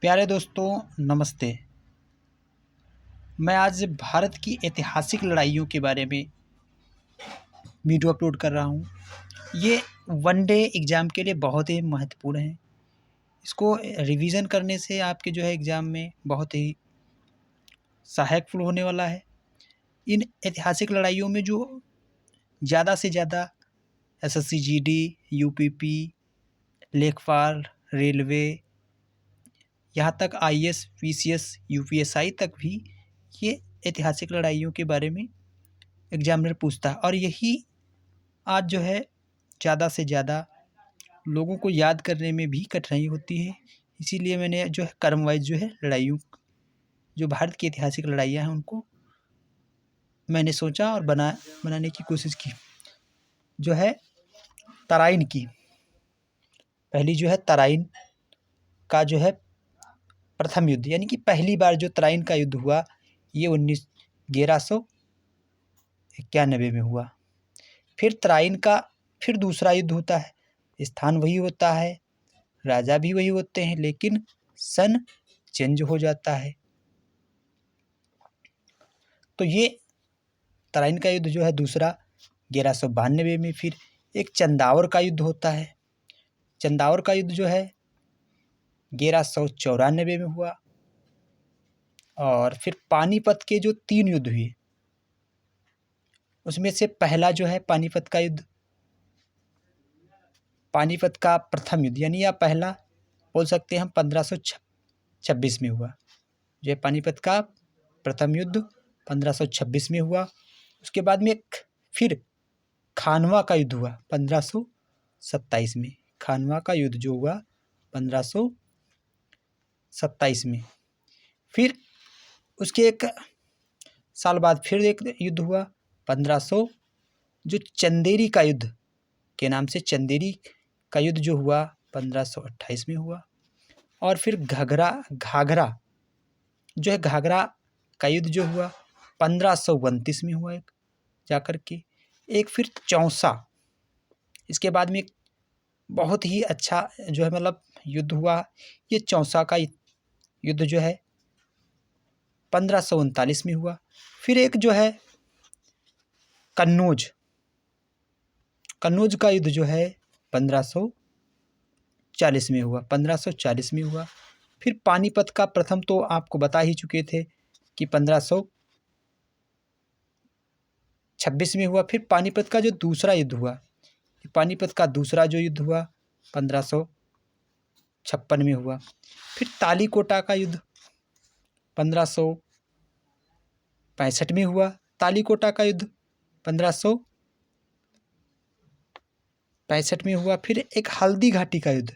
प्यारे दोस्तों, नमस्ते। मैं आज भारत की ऐतिहासिक लड़ाइयों के बारे में वीडियो अपलोड कर रहा हूँ। ये वन डे एग्ज़ाम के लिए बहुत ही महत्वपूर्ण है। इसको रिवीजन करने से आपके जो है एग्ज़ाम में बहुत ही सहायकफुल होने वाला है। इन ऐतिहासिक लड़ाइयों में जो ज़्यादा से ज़्यादा एसएससी जीडी, यूपीपी, लेखपाल, रेलवे, यहाँ तक आईएएस, पीसीएस, यूपीएसआई तक भी ये ऐतिहासिक लड़ाइयों के बारे में एग्जामिनर पूछता है। और यही आज जो है ज़्यादा से ज़्यादा लोगों को याद करने में भी कठिनाई होती है। इसीलिए मैंने जो है क्रम वाइज जो है लड़ाइयों, जो भारत की ऐतिहासिक लड़ाइयाँ हैं, उनको मैंने सोचा और बनाने की कोशिश की। जो है तराइन की पहली जो है तराइन का जो है प्रथम युद्ध, यानी कि पहली बार जो तराइन का युद्ध हुआ, ये 1191 में हुआ। फिर तराइन का फिर दूसरा युद्ध होता है। स्थान वही होता है, राजा भी वही होते हैं, लेकिन सन चेंज हो जाता है। तो ये तराइन का युद्ध जो है दूसरा 1192 में। फिर एक चंदावर का युद्ध होता है। चंदावर का युद्ध जो है 1194 में हुआ। और फिर पानीपत के जो 3 युद्ध हुए, उसमें से पहला जो है पानीपत का युद्ध, पानीपत का प्रथम युद्ध, यानी या पहला बोल सकते हैं हम, 1526 में हुआ। जो है पानीपत का प्रथम युद्ध 1526 में हुआ। उसके बाद में एक फिर खानवा का युद्ध हुआ 1527 में। खानवा का युद्ध जो हुआ 1527 में। फिर उसके एक साल बाद फिर एक युद्ध हुआ 1500, जो चंदेरी का युद्ध के नाम से चंदेरी का युद्ध जो हुआ 1528 में हुआ। और फिर घाघरा जो है घाघरा का युद्ध जो हुआ 1529 में हुआ एक जाकर के। एक फिर चौसा, इसके बाद में एक बहुत ही अच्छा जो है मतलब युद्ध हुआ, ये चौसा का युद्ध जो है 1539 में हुआ। फिर एक जो है कन्नौज का युद्ध जो है 1540 में हुआ। 1540 में हुआ। फिर पानीपत का प्रथम तो आपको बता ही चुके थे कि 1526 में हुआ। फिर पानीपत का जो दूसरा युद्ध हुआ, पानीपत का दूसरा जो युद्ध हुआ 1556 में हुआ। फिर तालीकोटा का युद्ध 1565 में हुआ। तालीकोटा का युद्ध 1565 में हुआ। फिर एक हल्दी घाटी का युद्ध,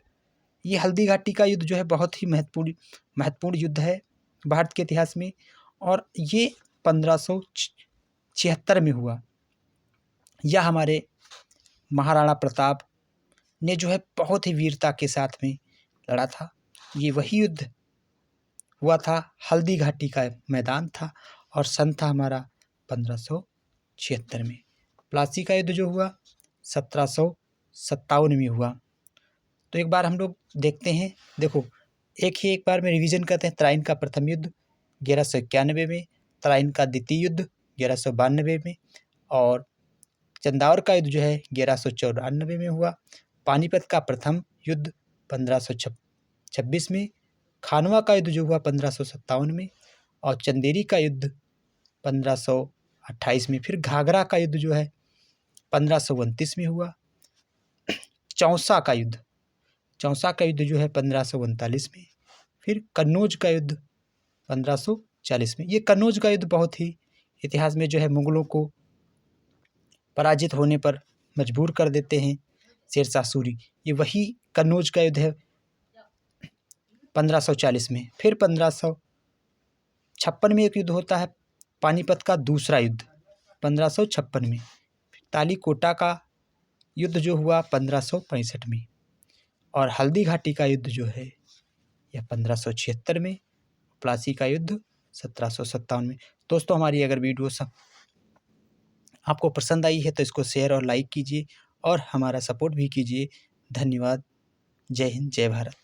ये हल्दी घाटी का युद्ध जो है बहुत ही महत्वपूर्ण युद्ध है भारत के इतिहास में, और ये 1576 में हुआ। यह हमारे महाराणा प्रताप ने जो है बहुत ही वीरता के साथ में लड़ा था। ये वही युद्ध हुआ था, हल्दी घाटी का मैदान था, और सन था हमारा 1576 में। प्लासी का युद्ध जो हुआ 1757 में हुआ। तो एक बार हम लोग देखते हैं, देखो एक बार में रिवीजन करते हैं। तराइन का प्रथम युद्ध 1191 में, तराइन का द्वितीय युद्ध 1192 में, और चंदावर का युद्ध जो है 1194 में हुआ। पानीपत का प्रथम युद्ध 1526 में, खानवा का युद्ध जो हुआ 1557 में, और चंदेरी का युद्ध 1528 में। फिर घाघरा का युद्ध जो है 1529 में हुआ। चौसा का युद्ध जो है 1539 में। फिर कन्नौज का युद्ध 1540 में। ये कन्नौज का युद्ध बहुत ही इतिहास में जो है मुगलों को पराजित होने पर मजबूर कर देते हैं शेरशाह सूरी। ये वही कन्नौज का युद्ध है 1540 में। फिर 1556 में एक युद्ध होता है, पानीपत का दूसरा युद्ध 1556 में। तालीकोटा का युद्ध जो हुआ 1565 में, और हल्दी घाटी का युद्ध जो है यह 1576 में। प्लासी का युद्ध 1757 में। दोस्तों, हमारी अगर वीडियो सब आपको पसंद आई है तो इसको शेयर और लाइक कीजिए, और हमारा सपोर्ट भी कीजिए। धन्यवाद। जय हिंद, जय भारत।